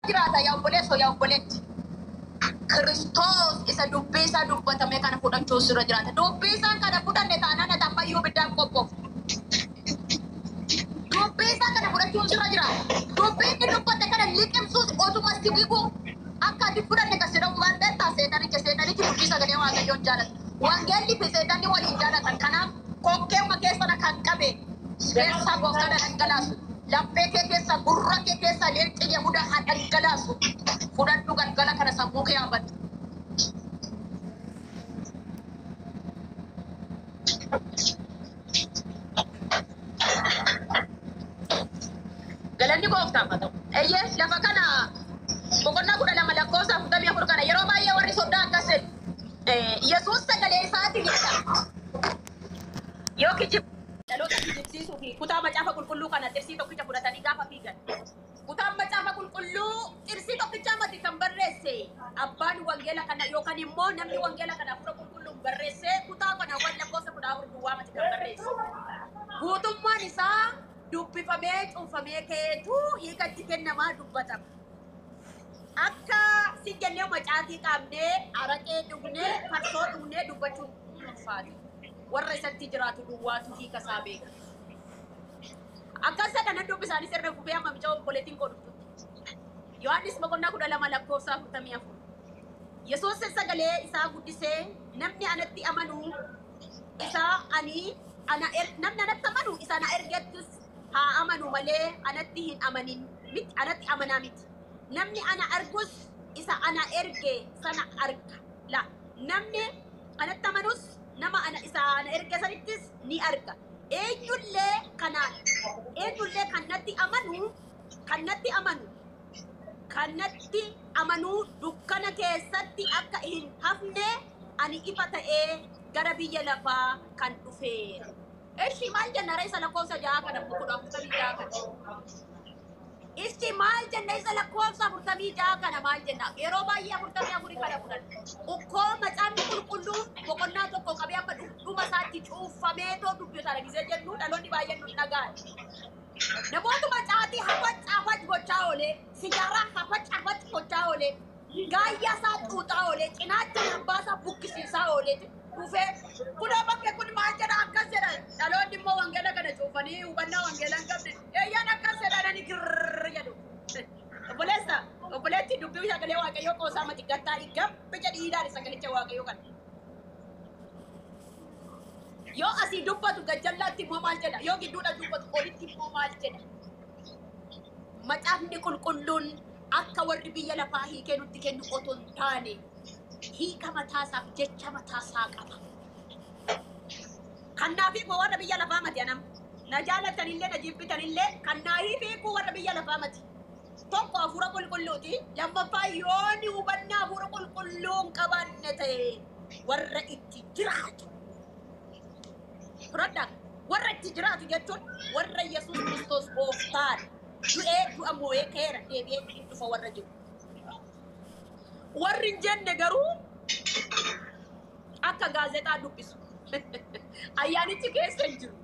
jiraata yaa obboleetti. Kristos isa dubbii isaa dubbatame kana fudhachuu sirra jiraata. Dubbii isaan kana fudhanne taanaan ati ammayyuu biddaan qophoof. Dubbii isaa kana fudhachuu sirra jiraata. Dubbii inni dubbate kana liqimsuus otuma si wigu akka ati fudhanne kan si dhabu waan ta'eef seexanichi dubbii sagalee Waaqayyoon jaalata. Wangeelli fi seexanni waliin jaalatan. Kanaaf kokkeewwan keessana kan qabe keessa gooftaan dhangalaasu. Laphee kee keessa gurra kee keessa leenci Yahudaa haa dhangalaasu. Fudhadhu galgala kana sammuu kee yaabadhu. Galanni gooftaaf haa ta'u. Eeyyee lafa kana boqonnaa 12 lakkoofsa 44 kana yeroo baay'ee warri sodaa akkas jedhu. Yesuus sagalee isaatiin jedha. Yoo kijib dhaloota kijibsiisuu fi kutaa macaafa qulqulluu kana xirsii tokkicha fudhatanii gaafa fiigan. Kutaan macaafa qulqulluu xirsii tokkicha mati kan barreesse abbaan wangeela kana yookaan immoo namni wangeela kana fura qulqulluun barreesse kutaa kana lakkoofsa 14 duwwaa mati kan barreesse. Guutummaan isaa dubbifamee cuunfamee keetu hiikatti kennamaa dubbatama. Akka si jennee macaatii qabnee araqee dhugnee farsoo dhugnee dubbachuun ulfaatu. Warra isatti jiraatu duwwaatu hiika isaa beeka. Akkasa kana dubbisaanii sirna gubee amma bicaa obboleettiin godhutti. Yohaannis boqonnaa 12 lakkoofsa 44. Yesuus sagalee isaa guddisee namni anatti amanu isa na ergettus haa amanu malee anatti hin amanin miti anatti amanaa miti. Namni ana argus isa ana erge sana arga. La namni anatti amanus nama ana isa ana erge sanittis ni arga. Eenyullee kanatti amanu dukkana keessatti akka hin hafne ani ifa ta'ee gara biyya lafaa kan dhufeera. Eshi maal jenna reessa lakkoofsa 6 kana 46 kana. Isti maal jenna isa lakkoofsa 46 kana maal jenna yeroo baay'ee 44 kana fudhan. Ukkoo macaafni qulqulluun boqonnaa tokko qabee amma dhuma isaatti cuuffamee too dubbisaa dhagisee jennu dhaloonni baay'een nu dhagaan. Namoota macaatii hafat gochaa oolee sigaaraa hafat gochaa oolee gaayyaa isaa xuuxaa oolee cinaacha abbaasaa buqqisiisaa oolee dhufee kunoo bakkee kun maal jedha akkas jedha dhaloonni immoo wangeela kana cuufanii hubannaa wangeela hin qabne eeyyaan akkas jedhanii girrrr jedhu. Obboleetti dubbii sagalee Waaqayyoo qoosaa mati gattaa gabbi jedhi hidhaan sagalicha Waaqayyoo kana. Yoo asii dubbatu gajjallaatti immoo maal jedha yoo gidduudha dubbatu olitti immoo maal jedha. Macaafni qulqulluun akka warri biyya lafaa hiikee nutti kennu otoo hin taane hiika mataasaaf jecha mataasaa qaba. Kannaafi koo warra biyya lafaa mati anam na jaalattanillee na jibbitanillee kannaafi koo warra biyya lafaa mati. Tokko hafuura qulqulluuti lammaffaa yooni hubannaa hafuura qulqulluun qabaanne ta'e warra itti jiraatu. Fudhadhaa warra itti jiraatu jechuun warra Yesuus Kiristoos gooftaan du'ee du'a moo'ee keera deebi'ee itti dhufa warra jiru. Warri hin jenne garuu akka gaazexaa dubbisu. Ayyaanichi keessa hin jiru.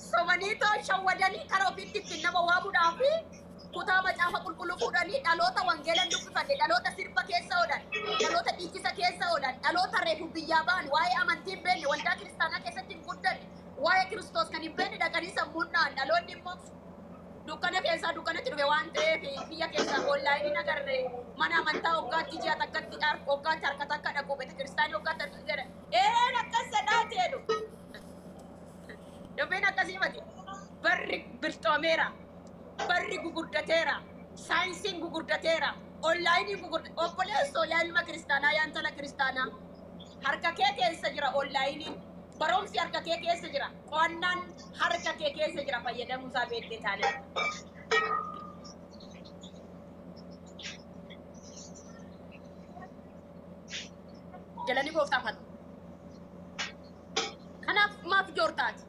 Sobanii too shawwadanii karaa ofiitti ittiin nama waamuudhaaf kutaa macaafa qulqulluu fuudhanii dhaloota wangeelan dubbifanne dhaloota sirba keessa oolan dhaloota dhiichisa keessa oolan dhaloota reefu biyyaa ba'an waa'ee amantii hin beekne waldaa kiristaanaa keessatti hin guddanne waa'ee Kiristoos kan hin beekne dhaqanii sammuun dha'an dhaloonni immoo dukkana keessaa dukkanatti dhufe waan ta'eef biyya keessaa onlaayinii nagarre mana amantaa waggaatti ji'a takkatti waggaatti harka takka dhaqu beeta kiristaanii waggaatti harka jedha akkas jedhaa jedhu dubbiin akkasii mati barri birxoomeera. Barri gugurdateera, saayinsiin gugurdateera, onlaayinii gugurdateera. Obboleessoo yaa ilma kiristaanaa yaa intala kiristaanaa harka kee keessa jira onlaayiniin barumsi harka kee keessa jira qo'annaan harka kee keessa jira fayyadamuusaa beektee taane. Jalanii gooftaaf hatu. Kanaaf maaf joortaati.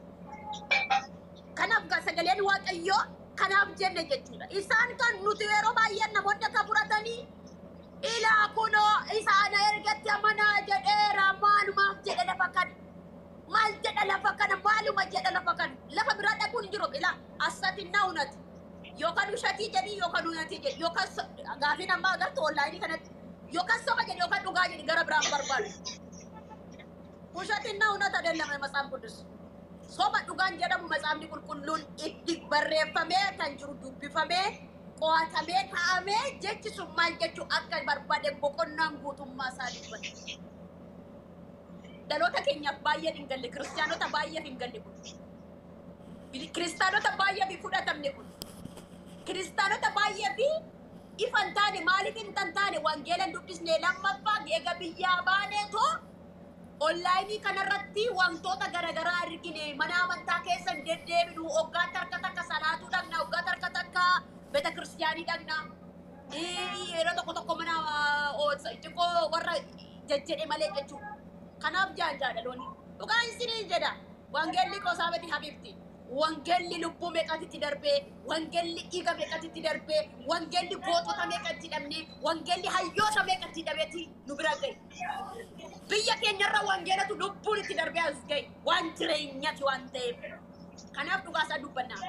Kanaaf sagaleen Waaqayyoo kanaaf jenne jechuudha. Isaan kan nuti yeroo baay'een namoonni akka fudhatanii ilaa kunoo isaan ergatti amanaa jedheera maalumaaf jedhe lafa kana maal jedha lafa kana maaluma jedha lafa kana lafa biraa dhaquun hin jiru ilaa assatinna unati Yookaan ushatii jedhi yookaan uyatii jedhi yookaan gaafiin ammaa agartu onlaayinii kanatti yookaan soba jedhi yookaan dhugaa jedhi gara biraan barbaadu. Ushatiin na unata dellame matsaan kudus. Soba dhugaan jedhamu matsaamni qulqulluun itti barreeffamee kan jiru dubbifamee qo'atamee kaa'amee jechi sun maal jechuu akka barbaade boqonnaan guutummaa isaa dubbate. Dhaloota keenyaaf baay'ee hin galle kiristaanota baay'ee hin galle kun. Kiristaanota baay'ee fi fudhatamne kun. Kiristaanota baay'ee fi ifan taane maaliif hin taane wangeelan dubbisnee lammaffaa eega biyyaa baaneetoo onlaayinii kanarratti wantoota garaagaraa argine mana amantaa keessa deddeebinu hoggaatti harka takka salaatuu dhaqna hoggaatti harka takka beeta kiristiyaanii dhaqna yeroo tokko mana xiqqoo warra jajjedhe malee jechuudha. Kanaaf jaadaloonni dhugaan isinii jedha wangeelli qosaabati habibti. Wangeelli lubbuu meeqatti darbee, wangeelli dhiiga meeqatti darbee, wangeelli gootota meeqatti dhabnee, wangeelli hayyoota meeqatti dhabeeti nu bira gahe. Biyya keenyarra wangeelatu lubbuun itti darbee as gahe waan jireenyaati waan ta'eef. Kanaaf dhugaasaa dubbannaa.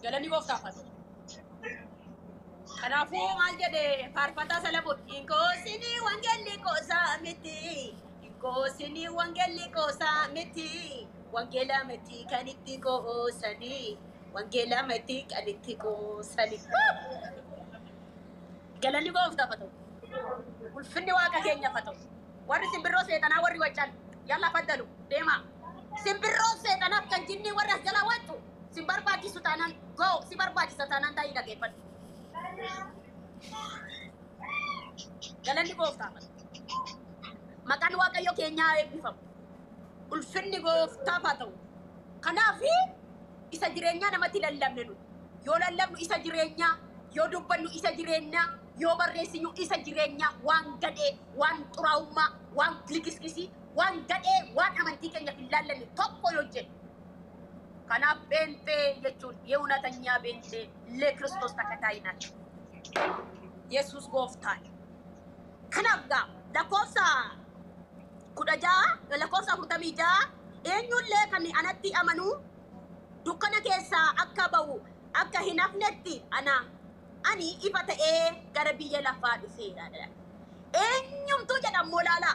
Galanni gooftaaf haa ta'u. Kanaafuu maal jedhee faarfataa Salamoon inkoosinii wangeelli qoosaa miti. Kosini wangeelli qoosaa miti wangeela miti kan itti qoosanii wangeela miti kan itti qoosanii. Galanni gooftaaf haa ta'u. Ulfinni waaqa keenyaaf haa ta'u. Warri simbirroo seexanaa warri waccan yalla faddalu deema. Simbirroo seexanaaf kan jinni warri as jalaa wattu sin barbaachisu taanaan goo si barbaachisa taanaan taa'ii dhageeffadhu. Galanni gooftaaf haa ta'u. Maqaan waaqayyo keenyaa eebbifamu. Ulfinni gooftaaf haa ta'u. Kanaaf isa jireenyaa namatti lallabne nu. Yoo lallabnu isa jireenyaa, yoo dubbannu isa jireenyaa, yoo barreessinu isa jireenyaa waan gadhee, waan xuraa'ummaa, waan likiskisii, waan gadhee, waan amantii keenyaaf hin laallanne tokko yoo jedhu. Kanaaf beentee jechuun yeewunatanyaa beentee illee Kiristoos takka taa'inaati. Yesuus gooftaan. Kanaaf gaa lakkoofsa lakkoofsa 46 eenyullee kan anatti amanu dukkana keessaa akka ba'u akka hin hafnetti ani ifa ta'ee gara biyya lafaa dhufeera. Eenyumtuu jedhamu laala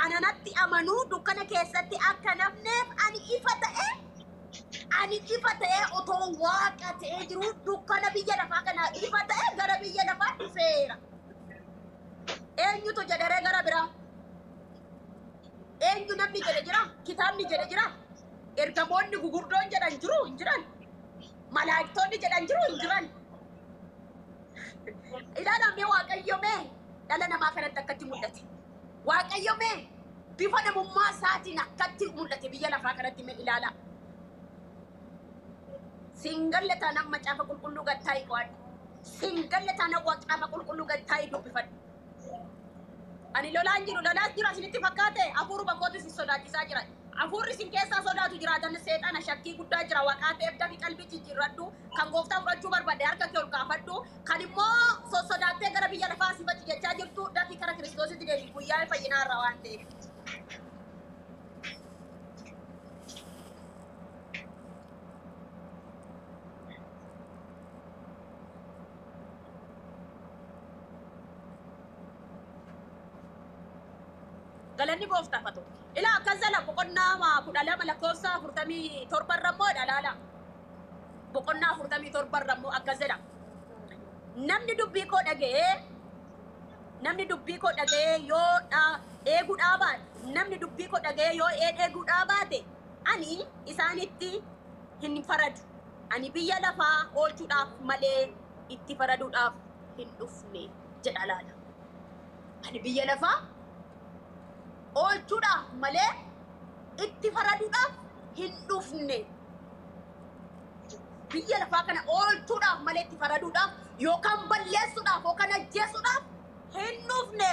ananatti amanu dukkana keessatti akka nafneef ani ifa ta'ee otoo waaqa ta'ee jiru dukkana biyya lafaa kana ifa ta'ee gara biyya lafaa dhufeera. Eenyutu jedharee gara biraa? Eenyu namni jedhe jira? Kitaabni jedhe jira? Ergamoonni gugurdoon jedhan jiru hin jiran? Malaaktonni jedhan jiru hin jiran? Ilaalamee waaqayyo mee dhala namaa kanatti akkatti mul'ate? Waaqayyo mee bifa namummaa isaatiin akkatti mul'ate biyya lafaa kanatti mee ilaala? Singalle taanaan macaafa qulqulluu gattaa'ii qo'adhu. Singalle taanaan macaafa qulqulluu gattaa'ii dubbifadhu. Ani lolaan jiru asinitti fakkaate hafuuruma kootu si sodaachisaa jira. Hafuurri sin keessaa sodaatu jiraatan seexana shakkii guddaa jira waaqaa ta'eef dafii qalbii jijjiirradhu kan gooftaa fudhachuu barbaade harka kee ol kaafadhu kan immoo sodaattee gara biyya lafaa asifachi jechaa jirtu dafii kara Kiristoositti deebi guyyaa fayyinaa irraa waan ta'eef. Galanni gooftaaf haa ta'u. Ilaa akkasala boqonnaa 12 lakkoofsa 47 rammoo dhalaala. Boqonnaa 47 rammoo akkasala. Namni dubbii koo dhaga'ee yoo eeguu dhaabaate, namni dubbii koo dhaga'ee yoo eeguu dhaabaate, ani isaanitti hin faradu. Ani biyya lafaa oolchuudhaaf malee itti faraduudhaaf hin dhufne jedha laala. Ani biyya lafaa oolchuudhaaf malee itti faraduudhaaf hin dhufne. Biyya lafaa kana oolchuudhaaf malee itti faraduudhaaf yookaan balleessuudhaaf yookaan ajjeesuudhaaf hin dhufne.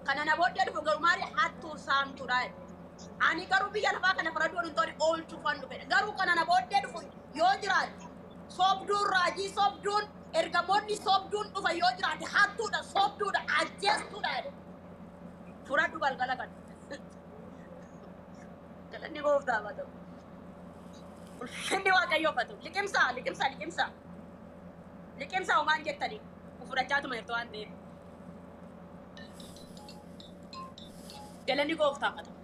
Kana na booddee dhufu garuu maali hattuu saamtuudha. Ani garuu biyya lafaa kana faraduu hin tooni oolchuuf waan dhufedha. Garuu kana na booddee dhufu yoo jiraate sobduun raajii sobduun ergamoonni sobduun dhufa yoo jiraate hattuudha sobduudha ajjeestuudha. Furadhu galgala kana. Galanni gooftaaf haa ta'u. Ulfinni waaqayyoofatu. Liqimsaa homaan jettanii fudhachaatuma jirtu waan ta'eef. Galanni gooftaaf haa ta'u.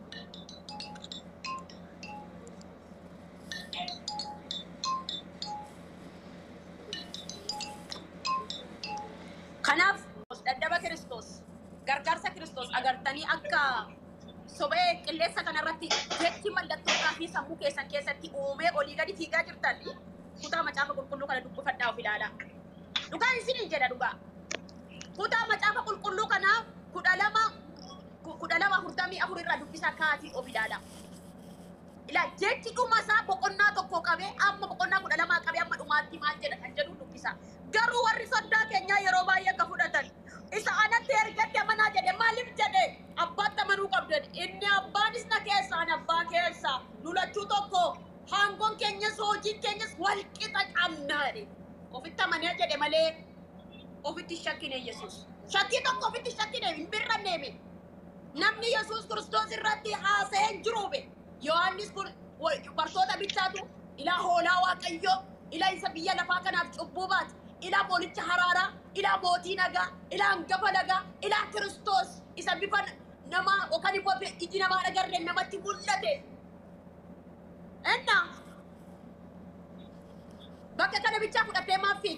Kanaaf dadhaba Kiristoos gargaarsa Kiristoos agartanii akka sobee qilleessa kanarratti jechi mallattootaa fi sammuu keessan keessatti uumee olii gadi fiigaa jirtan kutaa macaafa qulqulluu kana dubbifadhaa of ilaalaa. Dhugaa isiniin jedha dhugaa. Kutaa macaafa qulqulluu kana 12:44 irraa dubbisaa kaatii of ilaalaa. Ila jechi dhuma isaa boqonnaa tokko qabee amma boqonnaa 12 qabee amma dhumaatti maal jedha kan jedhu dubbisa. Garuu warri soddaa keenyaa yeroo baay'ee akka fudhatan isa anatti ergatti amanaa jedhe maaliif jedhe abbaatti amanuu qabdan inni abbaanis na keessaa ana abbaa keessaa lulachuu tokko hangoon keenyas hojiin keenyas wal qixa qabnaadhe ofitti amanee jedhe malee ofitti shakkine Yesuus shakkii tokko ofitti shakkine hin birranneeme namni Yesuus Kiristoos irratti haasa'ee jiruube Yohaannis kun bartoota bichaatu ilaa hoolaa waaqayyoo ilaa isa biyya lafaa kanaaf cubbuu baate ila moolicha haraara ila mootii nagaa ila hangafa nagaa ila Kiristoos isa bifa nama yookaan immoo iji namaa agarreen namatti mul'ate. Enna bakka kana bichaa fudhattee maaf fi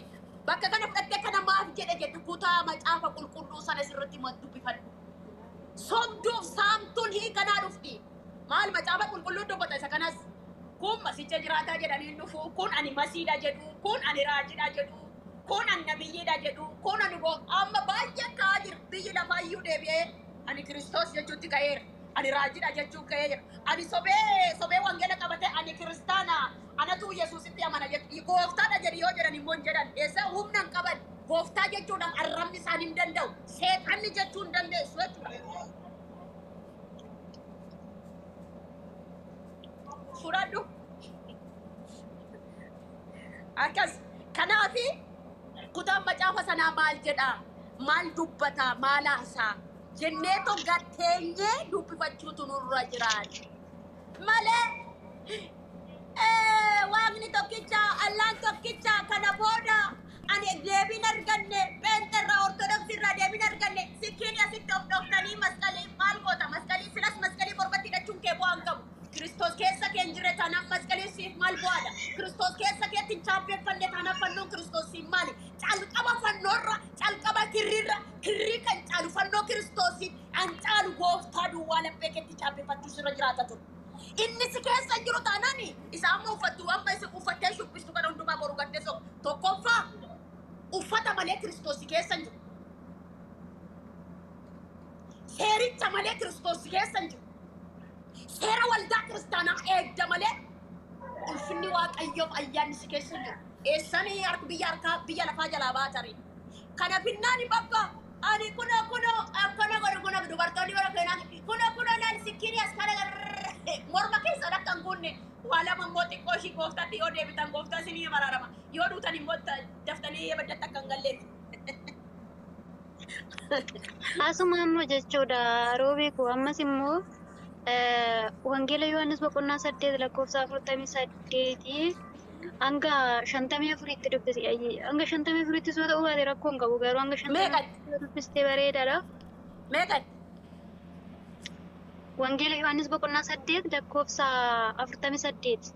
bakka kana fudhattee kana maaf jedhe kutaa macaafa qulqulluu sana sirriitti dubbifadhu. Sobduuf saamtuun hiikanaa dhufti. Maal macaafa qulqulluu dubbata isa kanas kun masicha jiraataa jedhanii dhufu kun ani masiidha jedhu kun ani raajidha jedhu. Kun an nabiyyiidha jedhu kun ani amma baay'ee kaajir biyyi lafaayyuu deebi'ee ani Kiristoos jechuutti ka'eera ani raajidha jechuu ka'eera ani sobee wangeela qabate ani kiristaana anatu Yesuusitti amana jedhu gooftaadha jedhi yoo jedhan immoo hin jedhan eessa humna hin qaban gooftaa jechuudhaan arrabni isaan hin danda'u seexanni jechuu hin dandeessu jechuudha. Fudhadhu akkas kanaafi kutaan macaafa sanaa maal jedha maal dubbata maal haasaa jennee gatteenyee dubbifachuutu nurra jiraan malee waaqni tokkicha allaan tokkicha kana booda ani deebiin arganne peenterraa ortodoksirraa deebiin arganne sikkiin asitti of dhoftanii masqalii maal goota masqalii silas masqalii borbatti hidhachuun kee bu'aan qabu Kiristoos keessa keen jire taanaan masqalii siif maal bu'aadha Kiristoos keessa keetti chaappeeffanne taanaan fannoon Kiristoos siif maali calqaba fannoorra calqaba kirrii kan caalu fannoo Kiristoosiin an caalu gooftaa duwwaa laphee keetti chaappeeffachuu sirra jiraata ture. Inni si keessa jiru taanaan isa amma uffattu amma isa uffattee shubbistu kana hundumaa boru gattee tokkoffaa uffata malee Kiristoos keessa jiru. Seericha malee Kiristoos keessa jiru. Seera waldaa kiristaanaa eegda malee ulfinni waaqayyoof ayyaanni si keessa jiru. Eessanii biyya lafaa jalaa baatari. Kana finnaani bakka ani kuna akkana godhu dubartoonni bara keenyaa kuna naan sikkiini as kana morma keessa rakkan kunne waa lama immoo xiqqoo ishii gooftaatti yoo deebitan gooftaa isinii maraarama yoo duutan immoo daftanii baddatti akka hin galleef. Asuma ammoo jechuudha roobeeku ammas immoo wangeela Yohaannis boqonnaa 8 lakkoofsa 48 hanga 54tti dubbise hanga 54tti soo ta'uu baate rakkoon qabu garuu hanga 54 dubbistee bareedaadha. Meeqan? Wangeela Yohaannis boqonnaa 8 lakkoofsa 48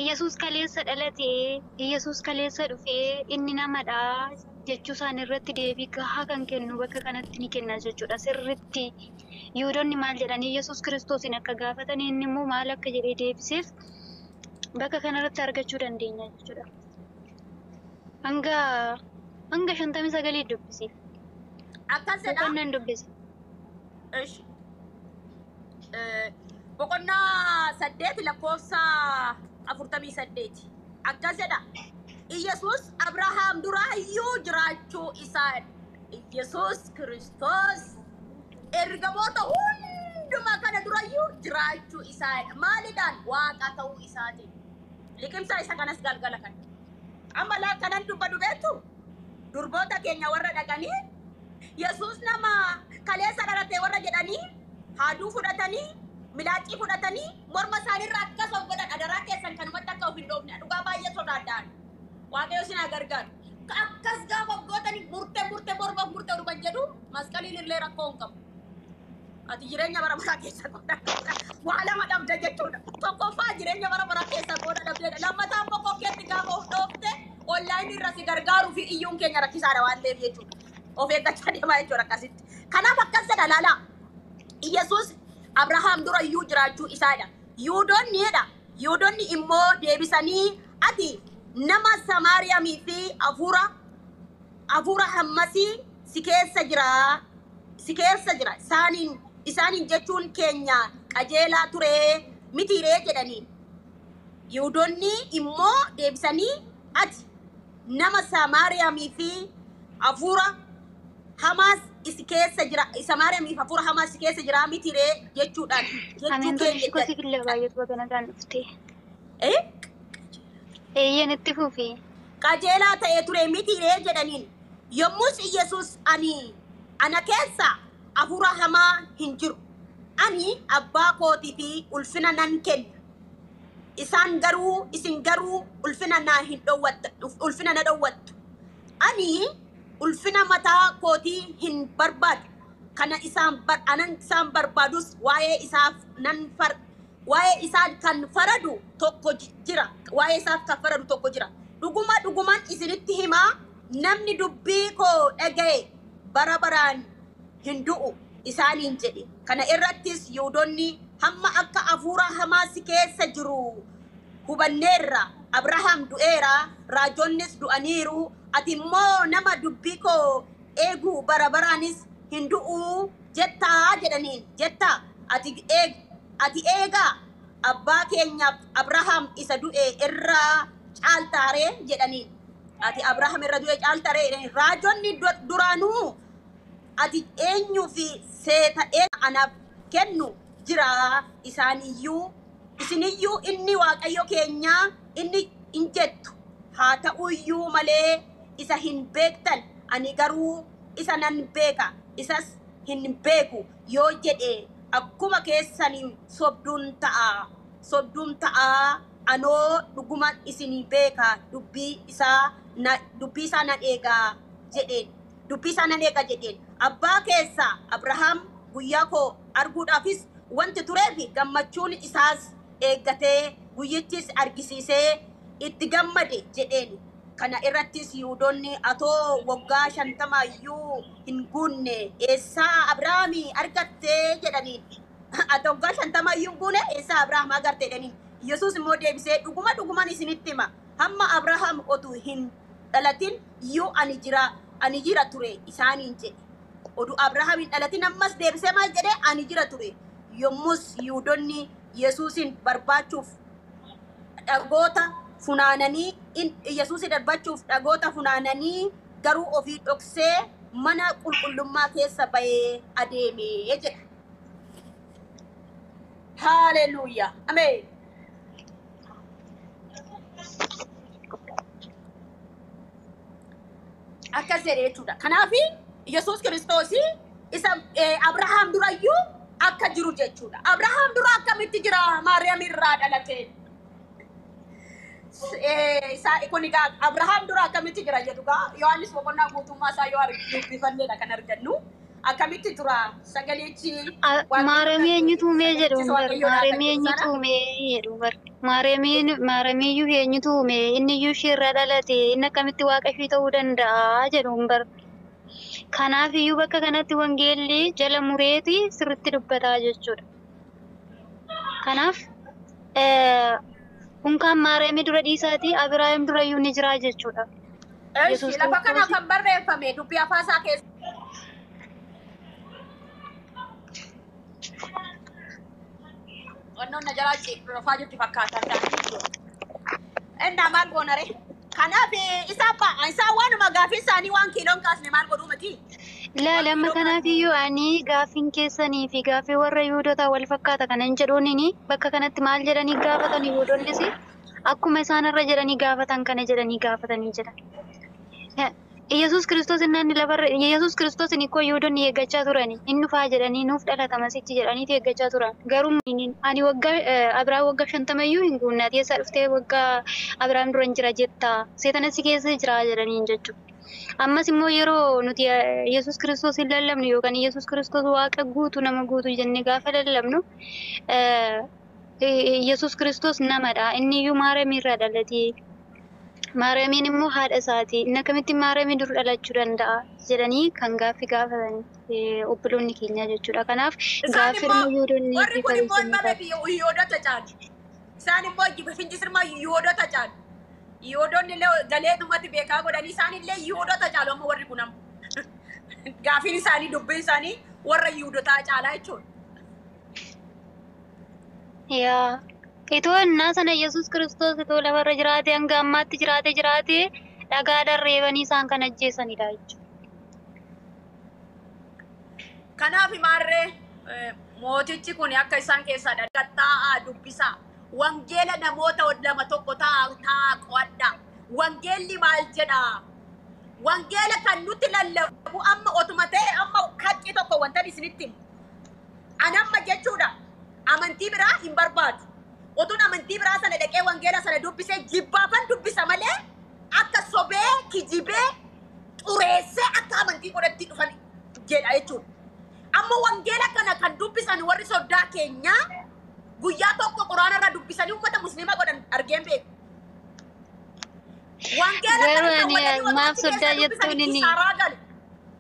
Yesuus kaleessa dhalatee Yesuus kaleessa dhufee inni namadha jechuu isaan irratti deebii gahaa kan kennu bakka kanatti ni kenna jechuudha sirriitti. Yihuudoonni maal jedhanii Yesuus Kiristoosin akka gaafatan inni immoo maal akka jedhee deebiseef bakka kanarratti argachuu dandeenya jechuudha. Hanga 59 dubbise. Akkas jedha. Boqonnaan dubbise. Ishi. Boqonnaa 8 lakkoofsa 48. Akkas jedha. Yesuus Abrahaam duraayyuu jiraachuu isaa Yesuus Kiristoos ergamoota hundumaa kana durayyuu jiraachuu isaa maalidhaan waaqa ta'uu isaati. Liqimsa isa kanas galgala kan. Amma kanan dubbadu beektu durboota keenya warra dhaqanii Yesuus nama kaleessa dhalatee warra jedhanii haaduu fudhatanii Milaacii fudhatanii morma isaaniirraa akkas of godhan adaraa keessan kanumatti akka of hin dhoofne dhugaa baay'ee sodaadhaan. Waaqayyo isin haa gargaaru. Akkas gaafa of gootanii murtee morma murtee dhuban jedhu masqaliin illee rakkoo hin qabu. Ati jireenya bara baraa keessa godha. Waa lama dhabda jechuudha. Tokkoffaa jireenya bara baraa keessa godha dhabdeedha. Lammataan bokkoo keetti gaafa of dhoofte onlaayinii irra si gargaaruu fi iyyuun keenya rakkisaadha waan ta'eef jechuudha. Of eeggachaa deemaa jechuudha akkasitti. Kanaaf akkas jedha laalaa. Yesuus Abrahaam dura iyyuu jiraachuu isaadha. Yihuudoonniidha. Yihuudoonni immoo deebisanii ati nama Samaariyaamii fi hafuura hammasii si keessa jira. Isaaniin jechuun keenya qajeelaa ture mitiiree jedhaniin. Yihuudoonni immoo deebisanii ati nama Samaariyaamii fi hafuura hamaas isi keessa jira. Samaariyaamii fi hafuura hamaas isi keessa jira mitiiree jechuudhaan. Amin Jechuu gosi keenya kille baay'eetu bakana kan dhufte. eh? Eeyyeen itti fufi. Qajeelaa ta'ee ture mitiiree jedhaniin. Yommus Yesuus ana keessa hafuura hamaa hin jiru. Ani abbaa kootii fi ulfina nan kenna. Isin garuu ulfina na dhowwattu. Ani ulfina mataa kootii hin barbaadu. Kana isaan barbaadus waa'ee isaa kan faradu tokko jira. Waa'ee isaaf kan faradu tokko jira. Dhugumaan isinitti himaa namni dubbii koo dhaga'e bara baraan hin du'u isaaniin jedhe. Kana irrattis Yihuudoonni hamma akka hafuura hamaa si keessa jiru hubanneerra. Abrahaam du'eera, raajonnis du'aniiru. Ati immoo nama dubbii koo eegu bara baraanis hin du'u jettaa jedhaniin. Jettaa ati eegaa abbaa keenyaaf Abrahaam isa du'e irraa caaltaaree jedhaniin. Ati Abrahaam irra du'e caaltaaree jedhaniin. Raajonni duraanuu ati eenyuu fi seeta anaaf kennu jira isiniyyuu inni Waaqayyo keenya inni hin jettu. Haa ta'uyyuu malee isa hin beektan. Ani garuu isa nan beeka. Isas hin beeku yoo jedhe akkuma keessanii sobduun ta'a. Anoo dhuguman isinii beeka dubbii isaa nan eegaa jedheen. Abbaa keessaa Abrahaam guyyaa koo arguudhaafis wanti tureefi gammachuun isaas eeggatee guyyichis argisiisee itti gammade jedheen. Kana irrattis Yihuudoonni atoo waggaa 50 iyyuu hin guunne eessaa Abrahaamii argattee jedhaniin. Atoo waggaa 50 iyyuu hin guune eessaa Abrahaam argattee jedhaniin. Yesuus immoo deebisee dhuguman isinitti hima. Hamma Abrahaam otuu hin dhalatin iyyuu ani jira ture isaaniin jedhe. Oduu Abrahaam hin dhalatin ammas deebisee maal jedhee ani jira ture. Yommus Yihuudoonni Yesuusin barbaachuuf dhagoota funaananii garuu ofii dhoksee mana qulqullummaa keessa bahee adeemee jedha. Hallelujah. Amen. Akkas jedhee jechuudha. Kanaaf Yesuus Kiristoos isa Abrahaam durayyuu akka jiru jechuudha. Abrahaam dura akkamitti jira Maariyaam irraa dhalate? Kun egaa Abrahaam dura akkamitti jira jedhugaa Yohaannis boqonnaa guutummaa isaa yoo dubbifanneedha kan argannu. Akkamitti tura sagaleechi Maariyaam eenyutu uume jedhu Maariyaam eenyutu uume jedhu Maariyaamiyyuu eenyutu uume inni iyyuu ishirraa dhalate inni akkamitti waaqa ishii ta'uu danda'a jedhu bar. Kanaaf iyyuu bakka kanatti wangeelli jala mureeti sirriitti dubbataa jechuudha. Kanaaf kunkaan Maariyaamii dura dhiisaati Abrahaam dura iyyuu ni jira jechuudha. Yesuus lafa kana kan barreeffame dubbii afaasaa keessa. Wannan najara ce rafa jirti fakkaata inda maal goonare kanaaf isa waanuma gaafii isaanii waan kiiloon kaasne maal godhuu miti. Lamma kanaaf iyyuu ani gaafiin keessanii fi gaafii warra Yihuudotaa wal fakkaata kana hin jedhuunini bakka kanatti maal jedhanii gaafatan Yihuudoonnis akkuma isaan irra jedhanii gaafatan kana jedhanii gaafatanii jedhan. Yesus Kristos inni lafarra Yesus Kristos inni koo yuudonni eeggachaa turani. Inni dhufaa jedhanii nuuf dhalata masichi jedhanii eeggachaa turan. Garuu ani waggaa Abiraam waggaa 50 iyyuu hin guunne ati eessa dhuftee waggaa Abiraam dura hin jira jettaa seetanas si keessa jira jedhanii jechuudha. Ammas immoo yeroo nuti Yesus Kristos hin lallabnu yookaan Yesus Kristos waaqa guutuu nama guutuu jennee gaafa lallabnu Yesus Kristos namadha. Inni iyyuu Maariyaam irraa dhalate. Maariyaamiin immoo haadha isaati. Inni akkamitti Maariyaamii dur dhalachuu danda'a jedhanii kan gaaffii gaafatan obboloonni keenya jechuudha. Kanaaf gaaffii Yihuudoonni warri kun immoo ilma Yihuudoota caalu. Isaan immoo finci sirmaa Yihuudoota caalu. Yihuudoonni illee galee dhumatti beekaa godhanii isaan illee Yihuudoota caalu amma warri kun amma. Gaaffiin isaanii dubbiin isaanii warra Yihuudootaa caalaa jechuudha. Yaa itoo innaa sana Yesus Kristos itoo lafarra jiraate hanga ammaatti jiraate dhagaadhaan reebanii isaan kan ajjeesanidha jechuudha. Kanaaf maarree mootichi kun akka isaan keessaa dhagattaa'aa dubbisaa. Wangeela namoota lama tokko ta'a qo'adha. Wangeelli maal jedha? Wangeela kan nuti lallabu amma otuma ta'e amma haqqi tokko wanta isinitti himu. Ani amma jechuudha amantii biraa hin barbaadu. Otun amantii biraa sana dhaqee wangeela sana dubbisee jibbaafan dubbisa malee akka sobee kijibee xureessee akka amantii godhatti dhufan jedha jechuudha. Amma wangeela kana kan dubbisan warri soddaa keenyaa guyyaa tokko quraana irraa dubbisanii uummata musliima godhan argeen beeku. Wangeela kana maaf soddaa jettuun inni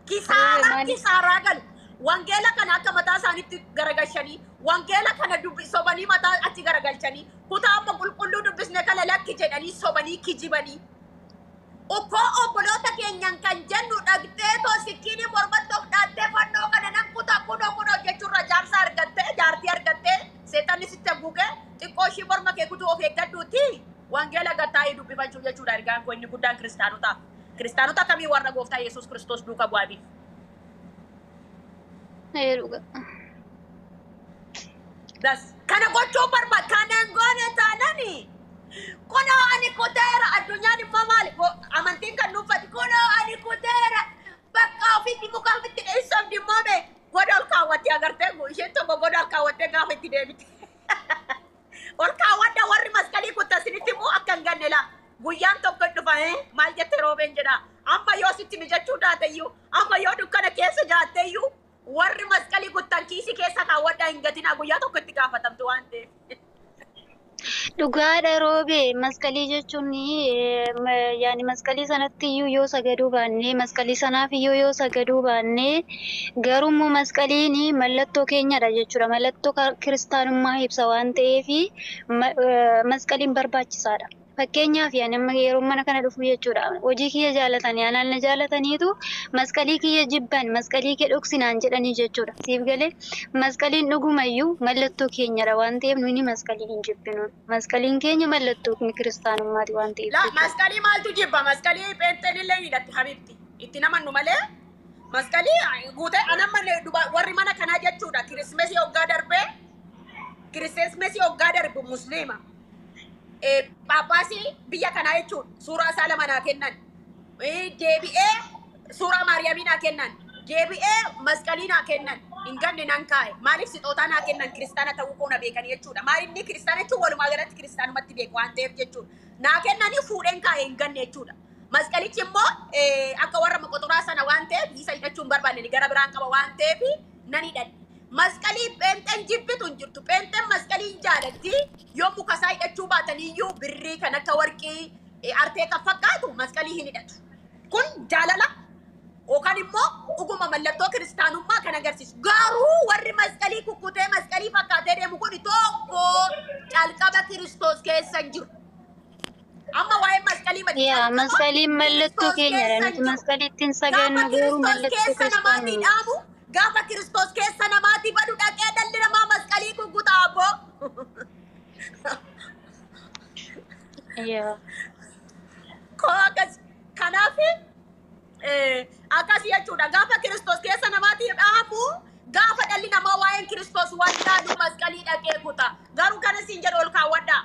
kisaaraa galu. Wangeela kana akka mataa isaaniitti garagalchanii wangeela kana sobanii mataa achi garagalchanii kutaa amma qulqulluu dubbisne kana lakki jedhanii sobanii kijibanii. Ukkoo obboloota keenyan kan jennu dhaqxee sikkiinii mormatti of dhaattee fannoo kana nan kutaa kunoo jechuurra jaarsa argattee jaartii argattee seetanni sitti haguugee xiqqoo ishii morma kee kutuu of eeggadhuuti wangeela gattaa'ee dubbifachuu jechuudha ergaan koo inni guddaan kiristaanotaaf. Kiristaanota kamii warra gooftaa Yesuus Kiristoos duuka bu'aafi. Das kana gochuu barbaad kanan goone taanani kuno ani kuteera addunyaan immoo maali amantiin kan nuufati kuno ani kuteera bakka ofiitti muka ofiitti dheessuuf dhimmoome goda ol kaawwattee agartee isheen tokko goda ol kaawwattee gaafa itti deebite ol kaawwadda warri maskalii kuttasinitti immoo akka hin ganne laa guyyaan tokko dhufa maal jette roobeen jedha amma yoo sitti mijachuu daateyyuu amma yoo dukkana keessa jaatteyyuu warri maskalii kuttan kiisii keessa kaawwaddaa hin gatinaa guyyaa tokko itti gaafatamtu waan ta'eef. Dhugaadha roobee maskalii jechuun yaani maskalii sanatti iyyuu yoo sagaduu baannee maskalii sanaaf iyyuu yoo sagaduu baannee garuu maskaliin mallattoo keenyadha jechuudha. Mallattoo kiristaanummaa ibsa waan ta'eef maskaliin barbaachisaadha. Fakkeenyaaf yaani amma yeroo mana kana dhufu jechuudha. Hojii kiyya jaalatanii anaan na jaalataniitu maskalii kiyya jibban maskalii kee dhoksinaan jedhanii jechuudha. Siif galee maskaliin dhugumayyuu mallattoo keenyadha waan ta'eef nuni maskalii hin jibbinu. Maskaliin keenya mallattoo kiristaanummaati waan ta'eef. La maskalii maaltu jibba? Maskalii pheenxeen illee hidhatti habibti. Itti namannu malee maskalii guutee anamma warri mana kanaa jechuudha. Kirismesii hoggaa darbee kirismesii hoggaa darbu musliima. Paappaasii biyya kanaa jechuudha. Suuraa isaa lama naa kennan. Deebi'ee suuraa Maariyaamii naa kennan. Deebi'ee maskalii naa kennan. Hin ganne nan kaa'e. Maaliif sixootaa naa kennan kiristaana ta'uu koo na beekanii jechuudha. Maalinni kiristaana jechuun walumaa galatti kiristaanumatti beeku waan ta'eef jechuudha. Naa kennanii fuudheen kaa'e hin ganne jechuudha. Maskalichi immoo akka warra moqotoraa sana waan ta'eef isa hidhachuun barbaanne gara biraan qaba waan ta'eef nan hidhanne. Maskalii pheenxeen jibbitu hin jirtu. Pheenxeen maskalii hin jaalatti. Yoo muka isaa hidhachuu baataniyyuu birrii kan akka warqii artee kan fakkaatu maskalii hin hidhatu. Kun jaalala yookaan immoo dhuguma mallattoo kiristaanummaa kan agarsiisu. Garuu warri maskalii kukkutee maskalii fakkaatee deemu kun tokko calqaba Kiristoos keessa hin jiru. Amma waa'ee maskalii mati. Yaa maskaliin mallattoo keenyadha. Nuti maskaliittiin sagannu garuu mallattoo kiristaanummaa. Gaafa Kiristoos keessa namaati badu dhaqee dhalli namaa maskalii kukkutaa aboo. Kanaaf akkas jechuudha. Gaafa Kiristoos keessa namaati dhaamu gaafa dhalli namaa waa'een Kiristoos waan dhaadu maskalii dhaqee kuta. Garuu kana siin jedhu ol kaawwadhaa.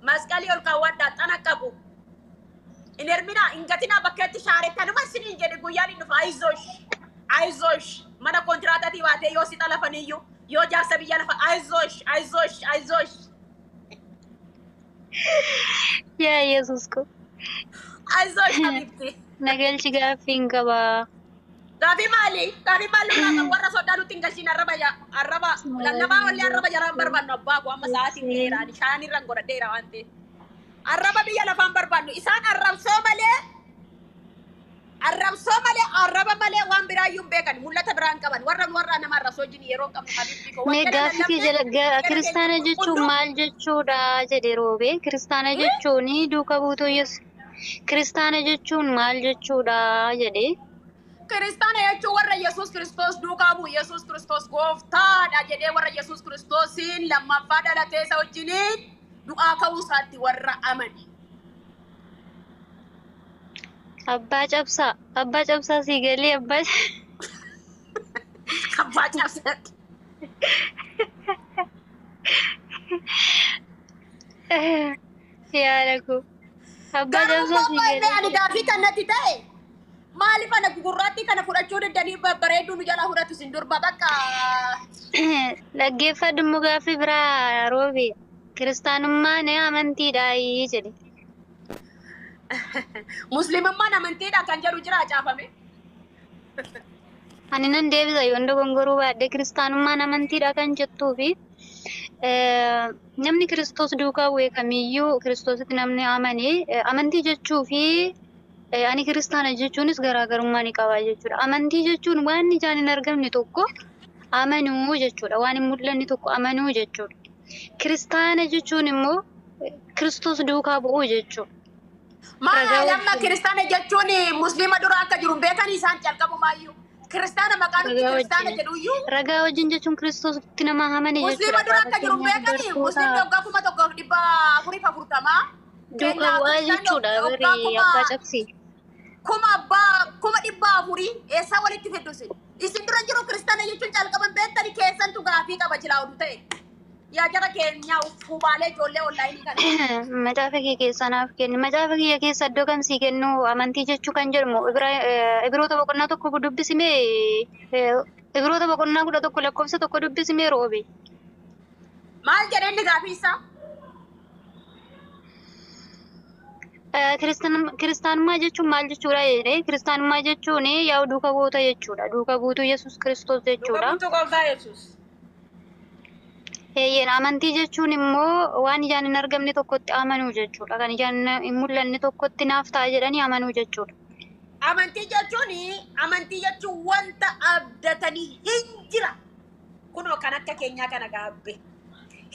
Maskalii ol kaawwadhaa xana qabu. in ermina ingatina bakkeetti shaarettanuma isiniin jedhe guyyaan inni dhufa aizosh mana kontiraatati baatee yoo si xalafaniyyuu yoo jaarsa biyya lafa aizosh yaa Yesuus ko aizosh habibti nagalchi gaaffiin qabaa. Gaafi maali kan warra sodaa nutti hin galchiin arraba lallabaa wallee arraba jaraan barbaannu abbaa ku amma sa'aatiin dheeraani shaanirran godhadheera waan ta'eef arraba biyya lafaan barbaannu isaan arrabsoo malee arraba malee waan biraayyuu hin beekan mul'ata biraan qaban warra nama arrabsoo wajjin yeroo qabnu habibti ko Mee gaaffii jala kiristaana jechuun maal jechuudha jedhe roobee kiristaana jechuun duuka buutuu kiristaana jechuun maal jechuudha jedhe. Kiristaana jechuun warra Yesuus Kiristoos duukaa bu'u Yesuus Kiristoos gooftaadha jedhee warra Yesuus Kiristoosiin lammaffaa dhalatee isa wajjiniin du'aa ka'uu isaatti warra amane. Abbaa cabsaa sii galee Abbaa cabsaatti. Yaada ko. Abbaa cabsaa sii galee. Ani gaaffii kanatti ta'e maaliif ana gugurraatti kana fudhachuu dandanii babbareedduu nu jalaa fudhatu sin durba bakka. Dhaggeeffadhu immoo gaaffii biraa roobee kiristaanummaan amantiidha jedhe. Muslimummaan amantiidha kan jedhu jira caafame. Ani nan deebisa yoon dogongoruu baadhee kiristaanummaan amantiidha kan jettuu fi namni Kiristoos duukaa bu'e kamiyyuu Kiristoositti namni amane amantii jechuu fi ani kiristaana jechuunis garaagarummaa ni qaba jechuudha. Amantii jechuun waan ijaan hin argamne tokko amanuu jechuudha. Waan hin mul'anne tokko amanuu jechuudha. Kiristaana jechuun immoo Kiristoos duukaa bu'uu jechuudha. Maal amma kiristaana jechuun musliima dura akka jiru beekan isaan calqabu maayyuu. Kiristaana maqaan itti kiristaana jedhuyyuu. Ragaa wajjin jechuun Kiristoositti nama amane jechuudha. Musliima dura akka jiru beekani musliimni waggaa 1440 duukaa bu'aa jechuudha barii abbaa cabsii. Kuma dhibba afurii eessaa walitti fiddusin. Isin dura jiru kiristaana jechuun calqaban beektani keessantu gaafii qaba jilaa oduu ta'e. Yaa jara keenya fuubaalee ijoollee onlaayinii kana. Macaafa kee keessaa naaf kenni. Macaafa kee keessa iddoo kamsii kennu amantii jechuu kan jedhamu Ibroota boqonnaa tokko dubbisimee Ibroota boqonnaa 11 lakkoofsa tokko dubbisimee roobe. Maal jedhee inni gaafii isaa? Kiristaanummaa jechuun maal jechuudha jedhee kiristaanummaa jechuun yaa duuka buuta jechuudha. Duuka buutuu Yesuus Kiristoos jechuudha. Duuka buutuu gooftaa Yesuus. Amantii jechuun immoo waan ijaan hin argamne tokkotti amanuu jechuudha. Kan ijaan hin mul'anne tokkotti naaf ta'a jedhanii amanuu jechuudha. Amantii jechuun wanta abdatanii hin jira. Kunoo kan akka keenyaa kana gaabbe.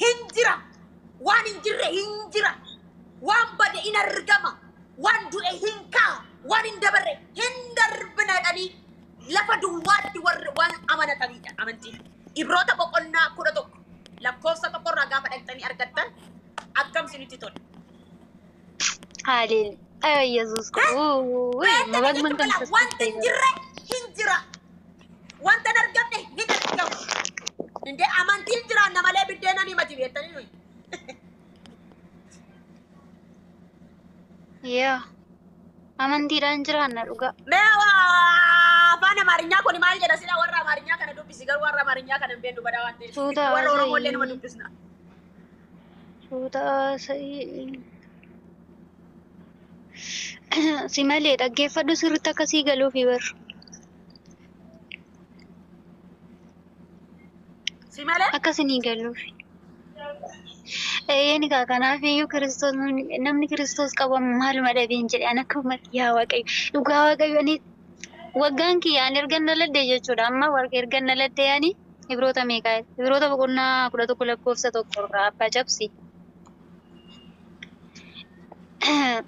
Hin jira. Waan hin jirre hin jira. Waan bade in argama. Waan du'e hin ka'a. Waan hin dabarre hin darbina jedhanii lafa duwwaatti warra waan amanatanidha amantiin. Ibroota boqonnaa 11 lakkoofsa tokkorraa gaafa dhaqxanii argattan akkam isinitti tola. Haaleel. Ay Yesuus ko. Wanta hin jirre hin jira. Wanta hin argamne hin argamu. Indee amantiin jiraanna malee biddeena ni mati beektanii nuyi. Yaa. Amantiidhaan jiraanna dhugaa. Mee afaan Amaarinyaa kun maal jedha sila warra Amaarinyaa kana dubbisi garuu warra Amaarinyaa kana hin beeknu badaa waan ta'eef. Warra Oromooillee nama dubbisna. Suutaa sa'ii. Si malee dhaggeeffadhu sirriitti akkasii galuufi barra. Si malee? Akkasinii galuufi. Egaa kanaaf iyyuu Kiristoos namni Kiristoos qabu maaluma dhabeen jedhe an akkuma yaa Waaqayyo dhugaa Waaqayyo ani waggaan kiyyaan ergan dhaladhe jechuudha amma ergan dhaladhe yaani Ibroota meeqaa Ibroota boqonnaa 11 lakkoofsa 1 irraa abbaa cabsi.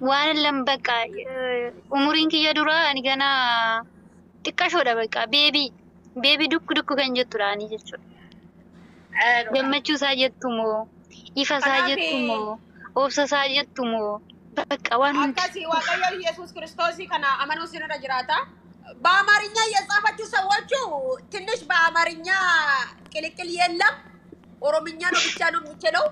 Waan lambaqaa umuriin kiyya duraa ani gana xiqqashoodha bakka beebii dukku kan jettudha ani jechuudha. Gammachuu isaa jettumoo ifa isaa jettumoo obsa isaa jettumoo bakka waan hundi. Akkasii Waaqayyo Yesuus Kiristoosii kana amanuu sinirra jiraata. በአማርኛ እየጻፋችሁ ሰዎቹ ትንሽ በአማርኛ ቅልቅል የለም። ኦሮምኛ ነው ብቻ ነው የሚችለው።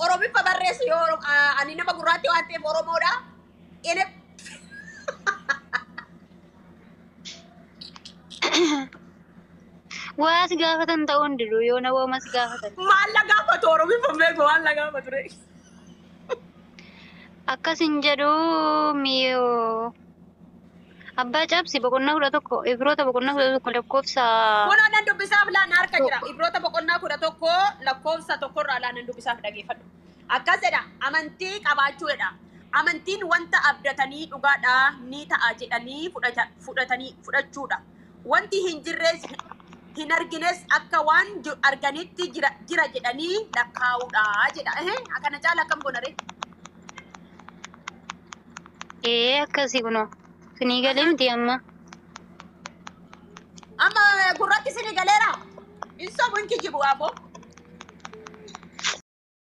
Oromiffa barreessi yoo ani nama gurraatti waan ta'eef Oromoodha. Inni Waa si gaafatan ta'uu hundiru yoo na wooma si gaafatan. maal la gaafatu Oromiffa beeku maal la gaafatu re. Akkasin jedhu miyoo. Abbaa cabsi boqonnaa 11 Ibroota boqonnaa 11 lakkoofsa Kun anan dubbisaaf laan harka jira. Ibroota boqonnaa 11 lakkoofsa tokkorraa laan dubbisaaf dhageeffadhu. Akkas jedha amantii qabaachuudha. Amantiin wanta abdatanii dhugaadha ni ta'a jedhanii fudhachuudha. Wanti hin jirres hin argines akka waan arganitti jira jedhanii lakkaa'uudha jedha. Akkana caala akkam goonare. akkasii kunoo. Sinii galee miti amma. Amma gurratti sini galeera. Insa bunki jibu abo.